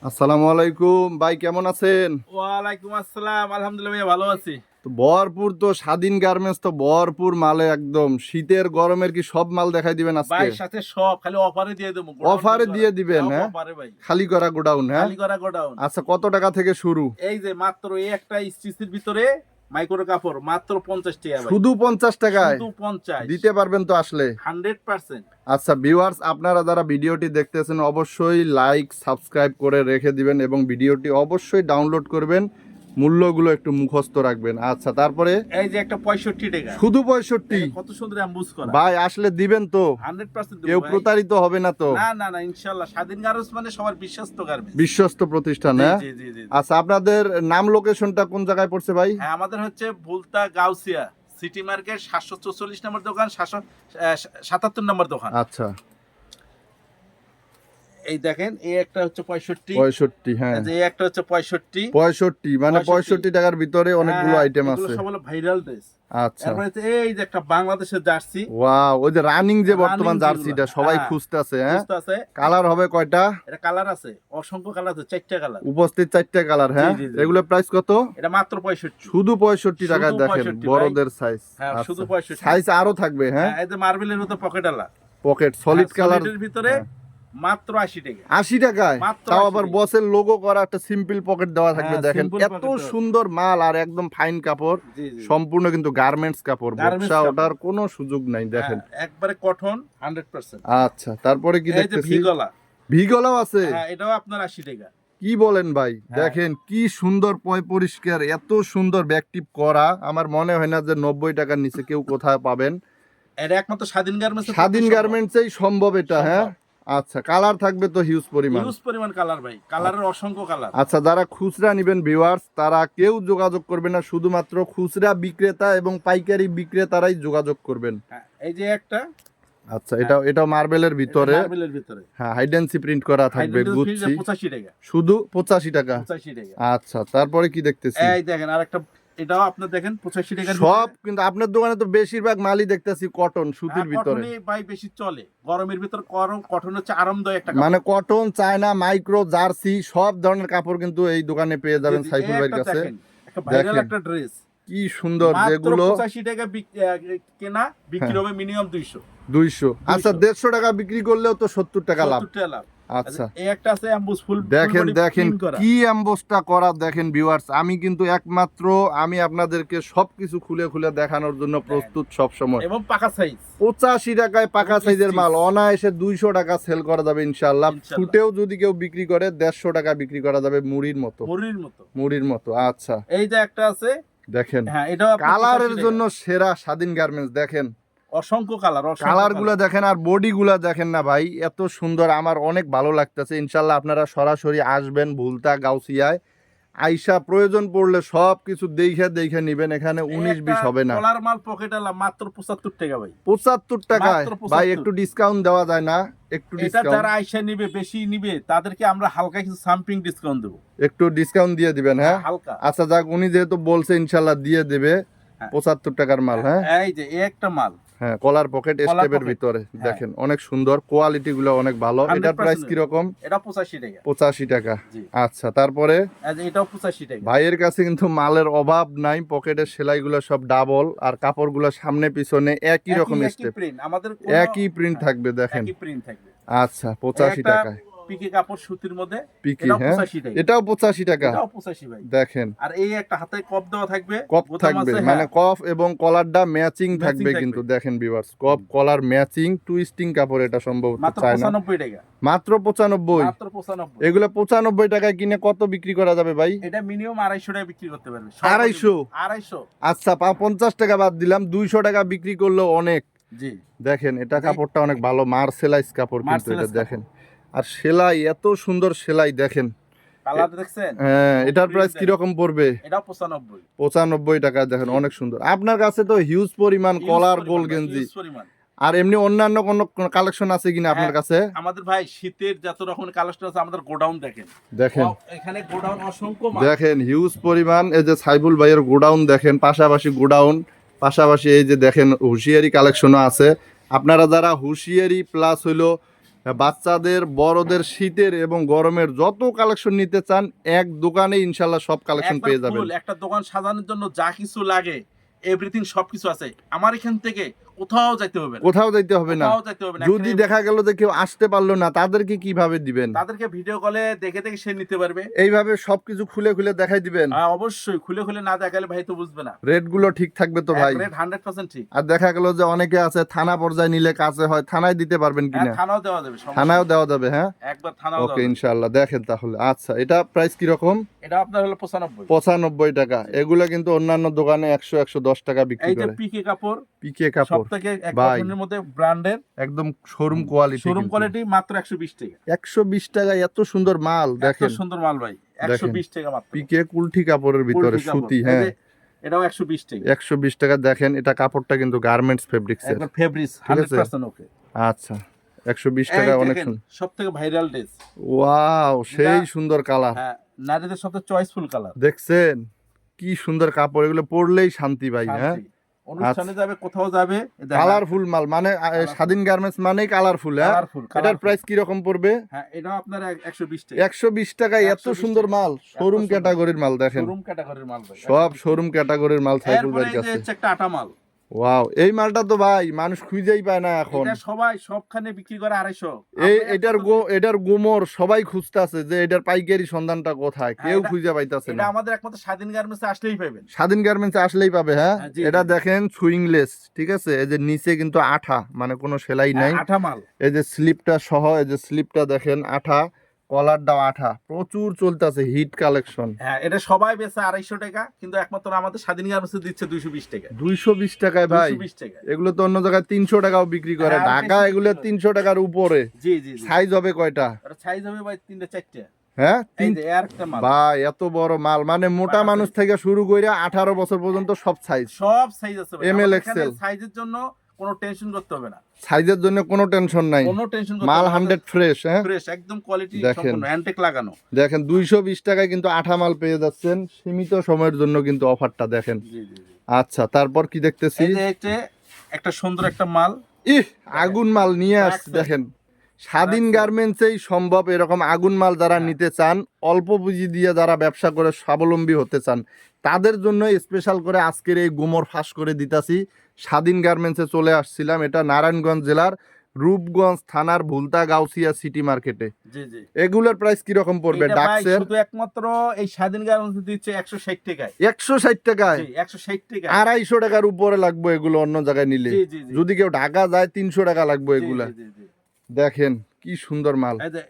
আসসালামু আলাইকুম ভাই, কেমন আছেন? ওয়ালাইকুম আসসালাম, আলহামদুলিল্লাহ ভাইয়া ভালো আছি। তো ভরপুর তো স্বাধীন গার্মেন্টস তো ভরপুর মালে, একদম শীতের গরমের কি সব মাল দেখাই দিবেন আজকে? ভাই সাথে সব খালি অফারে দিয়ে দেবো, গোডাউন খালি অফারে করা, দিয়ে দিবেন? সব হ্যাঁ, অফারে ভাই। খালি করা গোডাউন? হ্যাঁ, খালি করা গোডাউন। আচ্ছা, কত টাকা থেকে শুরু? এই যে মাত্র এই একটা স্টিচের ভিতরে মাইক্রো কাপড় মাত্র 50 টাকা ভাই। শুধু 50 টাকায় শুধু 50 দিতে পারবেন তো আসলে? 100%। আচ্ছা ভিউয়ার্স, আপনারা যারা ভিডিওটি দেখতেছেন অবশ্যই লাইক সাবস্ক্রাইব করে রেখে দিবেন এবং ভিডিওটি অবশ্যই ডাউনলোড করবেন, মূল্যগুলো একটু মুখস্থ রাখবেন। আচ্ছা, তারপরে এই যে একটা 65 টাকা, শুধু 65? কত সুন্দর অ্যাম্বুজ করা। ভাই আসলে দিবেন তো? 100% দেবো কেউ ভাই। প্রতারিত হবে না তো? না না না, ইনশাআল্লাহ। স্বাধীন গার্মেন্টস মানে সবার বিশ্বস্ত গার্মেন্টস। বিশ্বস্ত প্রতিষ্ঠান? জি হ্যাঁ। জি জি জি। আচ্ছা, আপনাদের নাম লোকেশনটা কোন জায়গায় পড়ছে ভাই? হ্যাঁ, আমাদের হচ্ছে ভুলতা গাউসিয়া সিটি মার্কেট 744 নম্বর দোকান, 777 নম্বর দোকান। আচ্ছা, এই দেখেন, এই একটা হচ্ছে 65, 65? হ্যাঁ, এই একটা হচ্ছে 65। 65 মানে 65 65 টাকার ভিতরে অনেকগুলো আইটেম এগুলো আছে। সব হলো ভাইরাল ড্রেস। আচ্ছা, এরপরে হচ্ছে এই যে একটা বাংলাদেশের জার্সি। ওয়াও, ওই যে রানিং যে বর্তমান Running জার্সিটা যেগুলো, সবাই হ্যাঁ, খুঁজতেছে। হ্যাঁ, বুঝতে আছে। কালার হবে কয়টা? এটা কালার আছে, অসংখ্য কালার আছে, 4টা কালার। উপস্থিত 4টা কালার? হ্যাঁ, জি, জি, জি। এগুলো প্রাইস কত? এটা মাত্র 65। শুধু 65 টাকায়? শুধু দেখেন 65 ভাই। বড়দের সাইজ। হ্যাঁ, আচ্ছা, শুধু 65। সাইজ আরো থাকবে? হ্যাঁ, এই যে মার্বেলের মতো পকেটওয়ালা, পকেট সলিড কালার সলিডের ভিতরে মাত্র 80 টাকা। 80 টাকায়? মাত্র তাও 80 আবার টাকা। বসের লোগো করা একটা সিম্পল পকেট দেওয়া থাকবে। হ্যাঁ, দেখেন simple এত pocket দেওয়া। সুন্দর মাল আর একদম ফাইন কাপড়, জি জি। সম্পূর্ণ কিন্তু গার্মেন্টস কাপড়, Garments ব্যবসা কাপড়। ওঠার কোনো সুযোগ নাই। দেখেন একবারে কটন 100%। আচ্ছা, তারপরে কি এই যে দেখতেছি? ভিগলা, ভিগলাও আছে? হ্যাঁ, এটাও আপনার 80 টাকা। কি বলেন ভাই? হ্যাঁ। দেখেন কি সুন্দর পয় পরিষ্কার, এত সুন্দর ব্যাকটিপ করা, আমার মনে হয় না যে 90 টাকার নিচে কেউ কোথায় পাবেন। এটা একমাত্র স্বাধীন গার্মেন্টস। স্বাধীন গার্মেন্টসেই সম্ভব এটা? হ্যাঁ, আচ্ছা, কালার থাকবে তো হিউজ পরিমাণ? হিউজ পরিমাণ কালার ভাই, কালারের অসংখ্য কালার। আচ্ছা, যারা খুচরা নেবেন ভিউয়ার্স, তারা কেউ যোগাযোগ করবে না, শুধুমাত্র খুচরা বিক্রেতা এবং পাইকারি বিক্রেতারাই যোগাযোগ করবেন। হ্যাঁ, এই যে একটা, আচ্ছা, এটা মার্বেলের ভিতরে? মার্বেলের ভিতরে। হ্যাঁ, হাইডেন্সি প্রিন্ট করা থাকবে, গুচ্ছি। 85 টাকা। শুধু 85 টাকা? 85 টাকা। আচ্ছা, তারপরে কি দেখতেছি? এই দেখেন আরেকটা, এটাও আপনার দেখেন 85 টাকার সব কিন্তু আপনার দোকানে তো বেশিরভাগ মালই দেখতেছি কটন, সুতির ভিতরে। কটনই ভাই বেশি চলে গরমের ভিতর। কটন হচ্ছে আরামদায়ক একটা কাপড়। মানে কটন, চায়না, মাইক্রো, জার্সি সব ধরনের কাপড় কিন্তু এই দোকানে পেয়ে যাবেন জি, জি, সাইফুল এই ভাইয়ের একটা কাছে। দেখেন, একটা ভাইরাল দেখেন একটা ড্রেস, কি সুন্দর, মাত্র যেগুলো 85 টাকা কেনা, বিক্রি হবে মিনিমাম 200। 200? আচ্ছা, 150 টাকা বিক্রি করলেও তো 70 টাকা লাভ। 70 টাকা লাভ। আচ্ছা, এই একটা আছে অ্যাম্বুস ফুল। দেখেন দেখেন করা। কি অ্যাম্বোসটা করা। দেখেন ভিউয়ার্স, আমি কিন্তু একমাত্র আমি আপনাদেরকে সবকিছু খুলে খুলে দেখানোর জন্য প্রস্তুত সব সময়। এবং পাকা সাইজ। 85 টাকায় পাকা এবং সাইজের মাল stitch। অনায়াসে 200 টাকা সেল করা যাবে ইনশাআল্লাহ। ইনশাআল্লাহ। ফুটেও যদি কেউ বিক্রি করে 150 টাকা বিক্রি করা যাবে, মুড়ির মতো। মুড়ির মতো। মুড়ির মতো। আচ্ছা, এই যে একটা আছে, দেখেন হ্যাঁ, এটাও আপনার কালারের 85 টাকা। জন্য সেরা স্বাধীন গার্মেন্টস। দেখেন অসংখ্য কালার, কালার গুলা দেখেন, আর বডি গুলা দেখেন না ভাই, এত সুন্দর, আমার অনেক ভালো লাগতেছে। ইনশাল্লাহ আপনারা সরাসরি আসবেন ভুলতা গাউসিয়ায়, আইসা প্রয়োজন পড়লে সব কিছু দেখে দেখে নিবেন, এখানে 19-20 হবে না। কলার মাল পকেট আলা মাত্র 75 টাকা ভাই। 75 টাকায়? মাত্র 75। ভাই একটু ডিসকাউন্ট দেওয়া যায় না? একটু এটা ডিসকাউন্ট, যারা আইসা নিবে, বেশি নিবে, তাদেরকে আমরা হালকা কিছু সামথিং ডিসকাউন্ট দেবো। একটু ডিসকাউন্ট দিয়ে দিবেন? হ্যাঁ, হালকা। আচ্ছা যাক, উনি যেহেতু বলছে ইনশাল্লাহ দিয়ে দেবে। হ্যাঁ। 75 টাকার মাল? হ্যাঁ, এই যে এই একটা মাল, হ্যাঁ, কলার পকেট স্টেপের pocket। ভিতরে। হ্যাঁ। দেখেন অনেক সুন্দর, কোয়ালিটি গুলো অনেক ভালো। এটার 100% প্রাইস কি রকম? এটা 85 টাকা। 85 টাকা? জি। আচ্ছা, তারপরে এই যে এটাও 85 টাকা। ভাইয়ের কাছে কিন্তু মালের অভাব নাই, পকেটের সেলাইগুলো সব ডাবল, আর কাপড়গুলো সামনে পিছনে একই রকম স্টেপ, প্রিন্ট, আমাদের একই প্রিন্ট থাকবে। দেখেন একই প্রিন্ট থাকবে। আচ্ছা, 85 একটা টাকায় পিকে কাপড় সুতির মধ্যে, পিকি? এটাও হ্যাঁ, 85 টাকা। এটাও 85 টাকা? এটাও 85 ভাই। দেখেন আর এই একটা হাতে কপ দেওয়া থাকবে, কপ বোতাম থাকবে, আছে, মানে হ্যাঁ। কফ এবং কলারটা ম্যাচিং Matching থাকবে থাকবে। কিন্তু। দেখেন ভিউয়ার্স, কপ কলার ম্যাচিং, টুইস্টিং কাপড়, এটা সম্ভবত মাত্র চায় না। 95 টাকা। মাত্র 95? মাত্র 95। এগুলো 95 টাকায় কিনে কত বিক্রি করা যাবে ভাই? এটা মিনিমাম 250 টাকা বিক্রি করতে পারবে। 250? 250। আচ্ছা, 50 টাকা বাদ দিলাম, 200 টাকা বিক্রি করলেও অনেক। জি। দেখেন এটা কাপড়টা অনেক ভালো, মার্সেলাইজ কাপড় কিন্তু এটা। মার্সেলাইজ দেখেন আর সেলাই, এত সুন্দর সেলাই। দেখেন কালার দেখছেন? হ্যাঁ, এটার প্রাইস কি রকম পড়বে? এটাও 95। 95 টাকা? দেখেন অনেক সুন্দর। আপনার কাছে তো হিউজ পরিমাণ কলার, গোল গেঞ্জি, Huge পরিমাণ। আর এমনি অন্যান্য কোন কালেকশন আছে কিনা আপনার হ্যাঁ, কাছে? আমাদের ভাই শীতের যত রকমের কালেকশন আছে, আমাদের গোডাউন দেখেন। দেখেন এখানে গোডাউন অসংখ্য মাল। দেখেন হিউজ পরিমাণ। এই যে সাইফুল ভাইয়ের গোডাউন দেখেন, পাশাপাশি গোডাউন, পাশাপাশি এই যে দেখেন হুঁশিয়ারি কালেকশনও আছে। আপনারা যারা হুঁশিয়ারি প্লাস হইলো বাচ্চাদের বড়দের শীতের এবং গরমের যত কালেকশন নিতে চান এক দোকানে ইনশাল্লাহ সব কালেকশন একবার পেয়ে যাবেন। full একটা দোকান সাজানোর জন্য যা কিছু লাগে এভরিথিং সবকিছু আছে আমার এখান থেকে কোথাও যাইতে হবে না, কোথাও যাইতে হবে না। কোথাও যাইতে হবে না। যদি দেখা গেল যে কেউ আসতে পারলো না তাদেরকে কিভাবে দিবেন? তাদেরকে ভিডিও কলে দেখে দেখে সে নিতে পারবে। এইভাবে সবকিছু খুলে খুলে দেখাই দিবেন? অবশ্যই খুলে খুলে না দেখালে ভাই তো বুঝবে না। রেট গুলো ঠিক থাকবে তো ভাই? রেট 100% ঠিক। আর দেখা গেল যে অনেকে আছে থানা পর্যায়ে নিলে কাছে হয়, থানায় দিতে পারবেন কিনা? থানাও দেওয়া যাবে, সমস্যা থানাও নেই। দেওয়া যাবে, হ্যাঁ একবার থানাও ওকে দেওয়া যাবে। ইনশাআল্লাহ। দেখেন তাহলে, আচ্ছা এটা প্রাইস কি রকম? এটা আপনার হলো 95। 95 টাকা। এগুলো কিন্তু অন্যান্য দোকানে 100 110 টাকা বিক্রি এই যে করে। পিকে কাপড়, পিকে কাপড় সবথেকে এক ভাই। ধরনের মধ্যে ব্র্যান্ডের একদম শোরুম কোয়ালিটি। শোরুম কোয়ালিটি, মাত্র 120 টাকা। 120 টাকায় এত সুন্দর মাল এত দেখেন। সুন্দর মাল ভাই, 120 টাকা মাত্র। পিকে কুলঠি কাপড়ের ভিতরে কুলঠি কাপড়। সুতি, এই হ্যাঁ যে এটাও 120 টাকা। 120 টাকা। দেখেন এটা কাপড়টা কিন্তু গার্মেন্টস ফেব্রিক্স এর। একবার ফেব্রিক্স ঠিক আছে? 100% ওকে। আচ্ছা 120 টাকা অনেক সুন্দর। সবথেকে ভাইরাল ড্রেস। ওয়াও সেই এটা- সুন্দর কালার। হ্যাঁ, নারীদের সবথেকে চয়েসফুল কালার। দেখছেন কি সুন্দর কাপড়, এগুলো পরলেই শান্তি ভাই। হ্যাঁ অনুষ্ঠানে যাবে, কোথাও যাবে, কালারফুল মাল, মানে স্বাধীন গার্মেন্টস মানেই কালারফুল। হ্যাঁ কালারফুল। এটার প্রাইস কি রকম পড়বে? হ্যাঁ, এটাও আপনার 120 টাকা। 120 টাকায় এত 120 সুন্দর টাকা। মাল, শোরুম সুন্দর। ক্যাটাগরির মাল দেখেন। শোরুম ক্যাটাগরির মাল ভাই। সব শোরুম ক্যাটাগরির মাল সাইফুল এরপরে ভাইয়ের এই যে কাছে। হচ্ছে একটা আটা মাল। ওয়াও এই মালটা তো ভাই মানুষ খুঁজেই পায় না এখন। এটা সবাই সবখানে বিক্রি করে 250। এটার গোমর সবাই খুঁজতাছে যে এটার পাইকারি সন্ধানটা কোথায়, হ্যাঁ, কেউ এটা- খুঁজে পাইতাছে এটা না। আমাদের একমাত্র স্বাধীন গার্মেন্টসে আসলেই পাবেন। স্বাধীন গার্মেন্টস আসলেই পাবে। হ্যাঁ হ্যাঁ, জি, এটা জি। দেখেন সুইংলেস, ঠিক আছে? এই যে নিচে কিন্তু আঠা, মানে কোনো সেলাই নাই। আঠা মাল। এই যে স্লিপটা সহ, এই যে স্লিপটা দেখেন আঠা, কলারটাও আঠা, প্রচুর চলতেছে হিট কালেকশন। হ্যাঁ, এটা সবাই বেচে 250 টাকা, কিন্তু একমাত্র আমাদের স্বাধীন গার্মেন্টসে দিচ্ছে 220 টাকা। 220 টাকায় ভাই। 220 টাকা। এগুলো তো অন্য জায়গায় 300 টাকাও বিক্রি করে, হ্যাঁ, ঢাকা বেশি এগুলো বিক্রি করে। 300 টাকার উপরে। জি জি জি। সাইজ হবে কয়টা? এটা সাইজ হবে ভাই 3টা 4টা। হ্যাঁ এই যে আরেকটা মাল। ভাই এত বড় মাল, মানে মোটা বাটা মানুষ size। থেকে শুরু করে 18 বছর পর্যন্ত সব সাইজ। সব সাইজ আছে ভাই। ML, আমাদের এখানে XL। সাইজের জন্য কোনো টেনশন করতে হবে না। সাইজের জন্য কোনো টেনশন নাই, কোনো টেনশন করতে মাল হবে না। 100 ফ্রেশ। হ্যাঁ ফ্রেশ, একদম কোয়ালিটি দেখেন। সম্পূর্ণ হ্যান্ডটেক লাগানো। দেখেন 220 টাকায় কিন্তু আঠা মাল পেয়ে যাচ্ছেন, সীমিত সময়ের জন্য কিন্তু অফারটা দেখেন। জি জি জি। আচ্ছা তারপর কি দেখতেছি? এই যে হচ্ছে একটা সুন্দর একটা মাল। ইহ আগুন মাল নিয়ে আসছে রাখছে। দেখেন। স্বাধীন রাখছে। গার্মেন্টসেই সম্ভব এরকম আগুন মাল যারা হ্যাঁ। নিতে চান, অল্প পুঁজি দিয়ে যারা ব্যবসা করে স্বাবলম্বী হতে চান, তাদের জন্য স্পেশাল করে আজকের এই গোমর ফাঁস করে দিতাছি। স্বাধীন গার্মেন্টসে চলে আসছিলাম, এটা নারায়ণগঞ্জ জেলার রূপগঞ্জ থানার ভুলতা গাউসিয়া সিটি মার্কেটে। জি জি। এগুলোর প্রাইস কিরকম পড়বে? এটা ভাই ডাক্সের শুধু একমাত্র এই স্বাধীন গার্মেন্টস দিচ্ছে 160 টাকায়। 160 টাকায়। জি, 160 টাকা। 250 টাকার উপরে লাগবে এগুলো অন্য জায়গায় নিলে। জি জি জি। যদি কেউ ঢাকা যায় 300 টাকা লাগবে জি, এগুলা। জি, জি, জি। দেখেন কি সুন্দর মাল, এই যে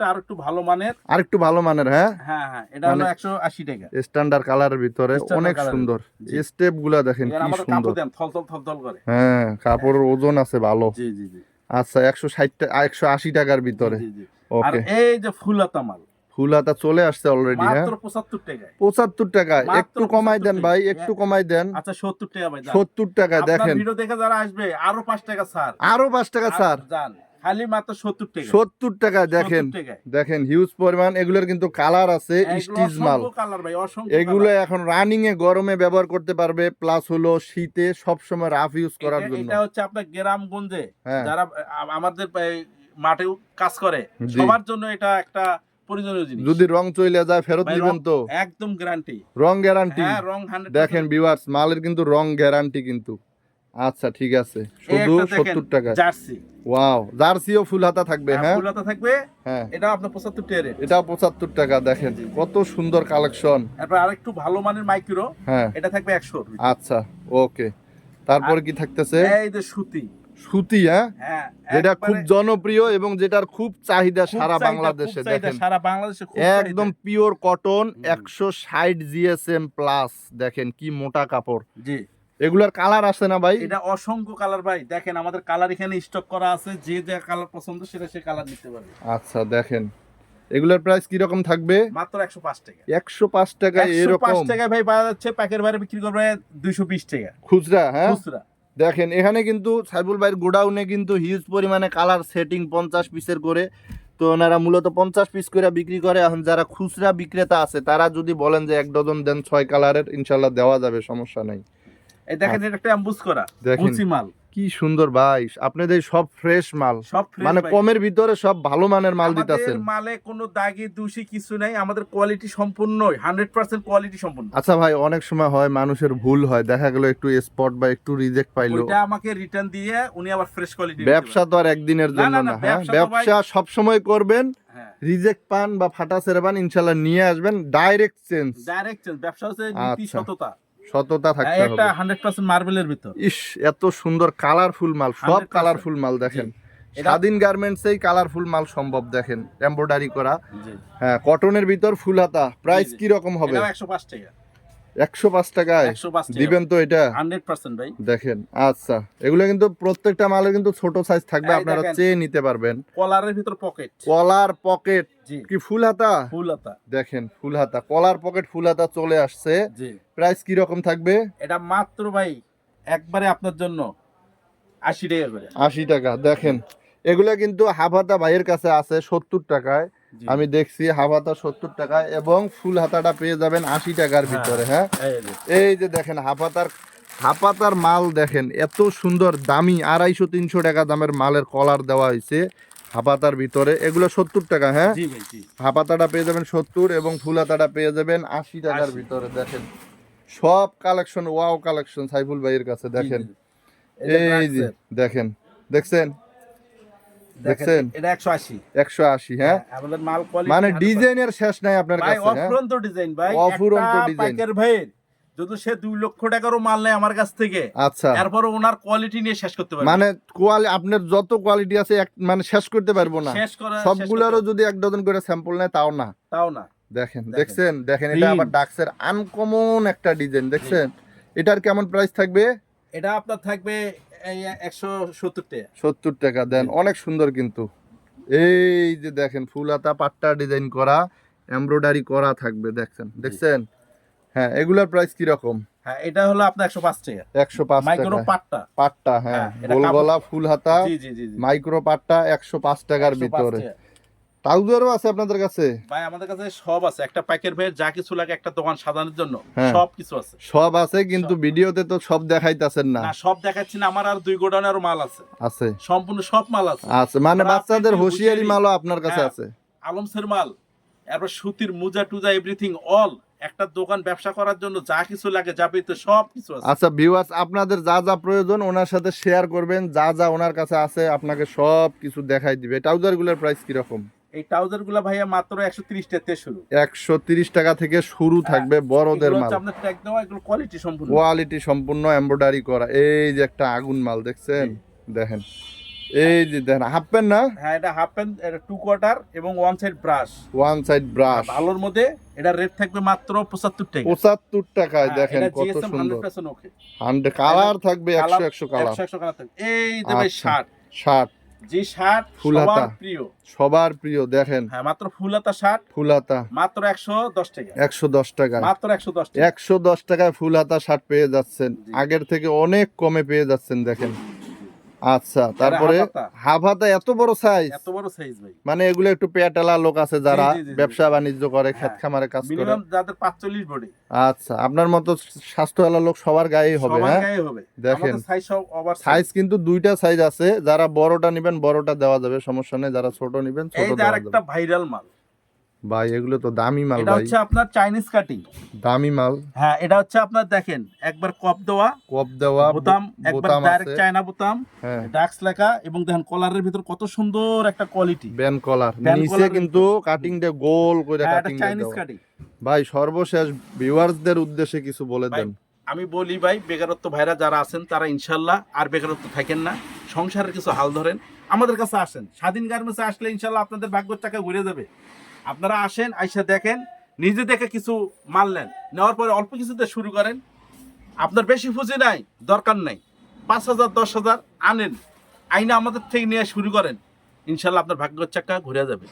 আরেকটু ভালো মানের। আর একটু ভালো মানের। হ্যাঁ হ্যাঁ হ্যাঁ, এটা হলো মানে 180 টাকা। স্ট্যান্ডার্ড কালারের ভিতরে Standard অনেক colour-এর সুন্দর। জি। স্টেপ গুলা দেখেন এখানে কি আমাদের সুন্দর। কাপড় দেন থলথল করে। হ্যাঁ কাপড়ের ওজন আছে ভালো। জি জি জি। আচ্ছা 180 টাকার ভিতরে। জি, জি, জি। আর ওকে এই যে ফুলাতা মাল ফুল হাতা চলে আসছে অলরেডি। হ্যাঁ মাত্র 75 টাকায়। 75 টাকা। মাত্র একটু কমাই দেন 75 ভাই, টাকা। একটু কমাই দেন। আচ্ছা 70 টাকা ভাই। 70 টাকা। আপনার দেখেন ভিডিও দেখে যারা আসবে আরো 5 টাকা ছাড়। আরো 5 টাকা স্যার। যান খালি মাত্র 70 টাকা। 70 টাকা। দেখেন 70 টাকায়। দেখেন হিউজ পরিমাণ। এগুলোর কিন্তু কালার আছে, এগুলো স্টিচ মাল। অসংখ্য কালার ভাই, অসংখ্য এগুলো কালার। এখন রানিং এ গরমে ব্যবহার করতে পারবে, প্লাস হলো শীতে সবসময় রাফ ইউজ করার জন্য। এটা হচ্ছে আপনার গ্রামগঞ্জে হ্যাঁ। যারা আমাদের এই মাঠেও কাজ করে জি। সবার জন্য এটা একটা প্রয়োজনীয় জিনিস। যদি রং চলে যায় ফেরত ভাই, দিবেন তো? একদম গ্যারান্টি। রং গ্যারান্টি। হ্যাঁ, রং 100%। দেখেন ভিউয়ার্স মালের কিন্তু রং গ্যারান্টি কিন্তু। আচ্ছা ঠিক আছে, শুধু 70 টাকা। জার্সি। ওয়াও জার্সিও ফুল হাতা থাকবে। হ্যাঁ ফুলাতা থাকবে। হ্যাঁ এটা আপনার 75 টাকা রেট। এটাও 75 টাকা। দেখেন কত সুন্দর কালেকশন। তারপর আরেকটু ভালো মানের মাইক্রো, হ্যাঁ এটা থাকবে 100 র ভিতরে। আচ্ছা ওকে। তারপর কি থাকতেছে? এই যে সুতি। সুতি। হ্যাঁ হ্যাঁ, যেটা একবারে খুব জনপ্রিয় এবং যেটার খুব চাহিদা খুব সারা চাহিদা, বাংলাদেশে। খুব চাহিদা, দেখেন সারা বাংলাদেশে খুব একদম চাহিদা। Pure cotton 160 GSM plus. দেখেন কি মোটা কাপড়। জি। এগুলার কালার আছে না ভাই? এটা অসংখ্য কালার ভাই। দেখেন আমাদের কালার এখানে স্টক করা আছে, যে যে কালার পছন্দ সেটা সে কালার নিতে পারবে। আচ্ছা দেখেন এগুলার প্রাইস কি রকম থাকবে? মাত্র 105 টাকা। 105 টাকা। 105 এরকম টাকায় ভাই পাওয়া যাচ্ছে, প্যাকের বাইরে বিক্রি করবে 220 টাকা খুচরা। হ্যাঁ খুচরা। দেখেন এখানে কিন্তু সাইফুল ভাইয়ের গোডাউনে কিন্তু হিউজ পরিমাণে কালার সেটিং 50 পিসের করে। তো ওনারা মূলত 50 পিস করে বিক্রি করে। এখন যারা খুচরা বিক্রেতা আছে তারা যদি বলেন যে 1 ডজন দেন 6 কালারের, ইনশাল্লাহ দেওয়া যাবে, সমস্যা নাই। এই দেখেন এটা একটা অ্যাম্বুস করা দেখেন। গুচি মাল। কি সুন্দর ভাই, আপনাদের সব ফ্রেশ মাল, সব fresh মানে ভাই। কমের ভিতরে সব ভালো মানের মাল আমাদের দিতেছেন। মালে কোনো দাগি দোষী কিছু নাই, আমাদের কোয়ালিটি সম্পূর্ণ 100% কোয়ালিটি সম্পূর্ণ। আচ্ছা ভাই, অনেক সময় হয় মানুষের ভুল হয়, দেখা গেল একটু স্পট বা একটু রিজেক্ট পাইলো, ওইটা আমাকে রিটার্ন দিয়ে উনি আবার ফ্রেশ কোয়ালিটি ব্যবসা তো আর একদিনের না, জন্য না, না, না, হ্যাঁ ব্যবসা তো ভাই- ব্যবসা সব সময় করবেন, হ্যাঁ রিজেক্ট পান বা ফাটা ছেড়ে পান ইনশাল্লাহ নিয়ে আসবেন, ডাইরেক্ট চেঞ্জ, ডাইরেক্ট চেঞ্জ। ব্যবসা হচ্ছে নীতি আচ্ছা। সততা। সততা হ্যাঁ, থাকতে একটা হবে। 100% মার্বেলের ভিতর। ইস, এত সুন্দর কালারফুল মাল, সব 100% কালারফুল মাল দেখেন, এটা- স্বাধীন গার্মেন্টসেই কালারফুল মাল সম্ভব, দেখেন এমব্রয়ডারি করা, জি। হ্যাঁ কটনের ভিতর ফুল হাতা, প্রাইস জি। কি রকম হবে? এটাও 105 টাকা। 105 টাকায় 105 টাকা। দিবেন তো এটা? 100% ভাই। দেখেন, আচ্ছা এগুলো কিন্তু প্রত্যেকটা মালের কিন্তু ছোট সাইজ থাকবে, এই আপনারা দেখেন। চেয়ে নিতে পারবেন। কলারের ভিতর পকেট। কলার পকেট জি। কি ফুল হাতা? ফুল হাতা। দেখেন ফুল হাতা, কলার পকেট ফুল হাতা চলে আসছে, জি। প্রাইস কি রকম থাকবে? এটা মাত্র ভাই একবারে আপনার জন্য 80 টাকা করে। 80 টাকা। দেখেন এগুলা কিন্তু হাফ হাতা ভাইয়ের কাছে আছে 70 টাকায়, জি। আমি দেখছি হাফ হাতা 70 টাকায়, এবং ফুল হাতাটা পেয়ে যাবেন 80 টাকার ভিতরে, হ্যাঁ এই যে। এই যে দেখেন হাফ হাতার মাল দেখেন, এত সুন্দর দামি 250-300 টাকা দামের মালের কলার দেওয়া হয়েছে হাফ হাতার ভিতরে, এগুলো 70 টাকা, হ্যাঁ জি ভাই, জি। হাফ হাতাটা পেয়ে যাবেন 70 এবং ফুল হাতাটা পেয়ে যাবেন 80 টাকার 80 ভিতরে। দেখেন সব কালেকশন, ওয়াও কালেকশন সাইফুল ভাইয়ের কাছে, দেখেন জি, জি। এটা এই যে Traxxer। দেখেন, দেখছেন দেখছেন? এটা 180। 180, হ্যাঁ আমাদের মাল কোয়ালিটি মানে ডিজাইনের শেষ নাই আপনার ভাই, কাছে, হ্যাঁ অফুরন্ত ডিজাইন ভাই। অফুরন্ত একটা ডিজাইন। পাইকার ভাইয়ের যদি সে 2 লক্ষ টাকারও মাল নেয় আমার কাছ থেকে, আচ্ছা, এরপরও ওনার কোয়ালিটি নিয়ে শেষ করতে পারবে। মানে আপনার যত কোয়ালিটি আছে মানে শেষ করতে পারবো না, শেষ করা সবগুলোরও যদি 1 ডজন করে স্যাম্পল নেয় তাও না। তাও না। দেখেন, দেখেন। দেখছেন, দেখেন এটা আবার Print। ডাক্সের আনকমন একটা ডিজাইন, দেখছেন এটার কেমন প্রাইস থাকবে? এটা আপনার থাকবে এই 170 টাকা। 70 টাকা। দেন অনেক সুন্দর কিন্তু, এই যে দেখেন ফুল হাতা পাট্টা ডিজাইন করা, এমব্রয়ডারি করা থাকবে, দেখছেন দেখছেন, হ্যাঁ এগুলার প্রাইস কি রকম? হ্যাঁ, এটা হলো আপনার 105 টাকা। 105 মাইক্রো টাকা পাট্টা। পাট্টা, হ্যাঁ হ্যাঁ, এটা গোল কাপড়- গলা ফুল হাতা জি, জি, জি, জি। মাইক্রো পাট্টা 105 টাকার 105 ভিতরে। টাকা। ট্রাউজারও আছে আপনাদের কাছে? ভাই আমাদের কাছে সব আছে। একটা পাইকার ভাইয়ের যা কিছু লাগে একটা দোকান সাজানোর জন্য হ্যাঁ। সব কিছু আছে। সব আছে, কিন্তু ভিডিওতে তো সব দেখাইতাছেন না। না, সব দেখাচ্ছি না, আমার আর 2 গোডাউনে আরো মাল আছে। আছে সম্পূর্ণ সব মাল আছে। আছে, মানে আমরা বাচ্চাদের আপনাকে হুঁশিয়ারি হুঁশিয়ারি- মালও আপনার কাছে হ্যাঁ। আছে। আলমসের মাল, এরপর সুতির মোজা টুজা এভরিথিং অল। একটা দোকান ব্যবসা করার জন্য যা কিছু লাগে যাবতীয় সব কিছু আছে। আচ্ছা ভিউয়ার্স, আপনাদের যা যা প্রয়োজন ওনার সাথে শেয়ার করবেন, যা যা ওনার কাছে আছে আপনাকে সব কিছু দেখাই দিবে। ট্রাউজারগুলোর প্রাইস কি রকম? এই ট্রাউজার গুলা ভাইয়া মাত্র 130 টাকা থেকে শুরু। 130 টাকা থেকে শুরু থাকবে বড়দের এগুলো মাল, হচ্ছে আপনার ট্যাগ দেওয়া, এগুলো কোয়ালিটি সম্পূর্ণ। কোয়ালিটি সম্পূর্ণ এমব্রয়ডারি করা। এই যে একটা আগুন মাল দেখছেন, দেখেন এই যে দেখেন হাফ প্যান্ট না, হ্যাঁ, এটা হাফ প্যান্ট, এটা 2 কোয়ার্টার এবং 1 side brush. One side brush, ভালোর মধ্যে এটা রেট থাকবে মাত্র 75 টাকা। 75 টাকায়। হ্যাঁ, দেখেন এটা কত GSM সুন্দর, 100% ওকে। 100 কালার থাকবে, 100 কালার। 100 কালার থাকবে। এই যে ভাই আচ্ছা। শার্ট, শার্ট যে শার্ট ফুল সবার হাতা। প্রিয়। সবার প্রিয়, দেখেন হ্যাঁ, মাত্র ফুল হাতা শার্ট ফুল হাতা মাত্র 110 টাকা। 110 টাকায়। মাত্র 110 টাকা। 110 টাকায় ফুল হাতা শার্ট পেয়ে যাচ্ছেন, জি। আগের থেকে অনেক কমে পেয়ে যাচ্ছেন, দেখেন। আচ্ছা, তারপরে হাফ হাতা। হাফ হাতা এত বড় সাইজ, এত বড় সাইজ ভাই। মানে এগুলো একটু পেটালা লোক আছে যারা জি, জি, জি, জি। ব্যবসা বাণিজ্য করে, ক্ষেত হ্যাঁ। খামারে কাজ করে। মিনিমাম যাদের 45 বডি, আচ্ছা, আপনার মতো স্বাস্থ্যওয়ালা লোক সবার গায়েই হবে, সবার হ্যাঁ গায়ে হবে। দেখেন। আমাদের সাইজ সব ওভার সাইজ কিন্তু দুইটা সাইজ আছে, যারা বড়টা নেবেন বড়টা দেওয়া যাবে, সমস্যা নেই, যারা ছোট নেবেন ছোট এই যে দেওয়া আরেকটা যাবে। ভাইরাল মাল, ভাই এগুলো তো দামি মাল এটা ভাই, হচ্ছে আপনার চাইনিজ কাটিং। দামি মাল। হ্যাঁ, এটা হচ্ছে আপনার দেখেন একবার কপ দেওয়া, কপ দেওয়া, বোতাম একবার বোতাম ডাইরেক্ট আছে, চায়না বোতাম, হ্যাঁ ডাক্স লেখা, এবং দেখেন কলারের ভিতর কত সুন্দর একটা কোয়ালিটি। ব্যান কলার, ব্যান নিচে কলার কিন্তু কাটিং দিয়ে গোল করে হ্যাঁ, এটা কাটিং চাইনিজ দেওয়া। কাটিং। ভাই সর্বশেষ ভিউয়ার্সদের উদ্দেশ্যে কিছু বলে ভাই, দেন। আমি বলি ভাই, বেকারত্ব ভাইরা যারা আছেন তারা ইনশাল্লাহ আর বেকারত্ব থাকেন না, সংসারের কিছু হাল ধরেন, আমাদের কাছে আসেন। স্বাধীন গার্মেন্টসে আসলে ইনশাল্লাহ আপনাদের ভাগ্যের টাকা ঘুরে যাবে। আপনারা আসেন, আইসা দেখেন, নিজে দেখে কিছু মাল নেন, নেওয়ার পরে অল্প কিছুতে শুরু করেন। আপনার বেশি পুঁজি নাই, দরকার নাই, 5,000 10,000 আনেন, আইনা আমাদের থেকে নিয়ে শুরু করেন, ইনশাল্লাহ আপনার ভাগ্যের চাকা ঘুরে যাবে।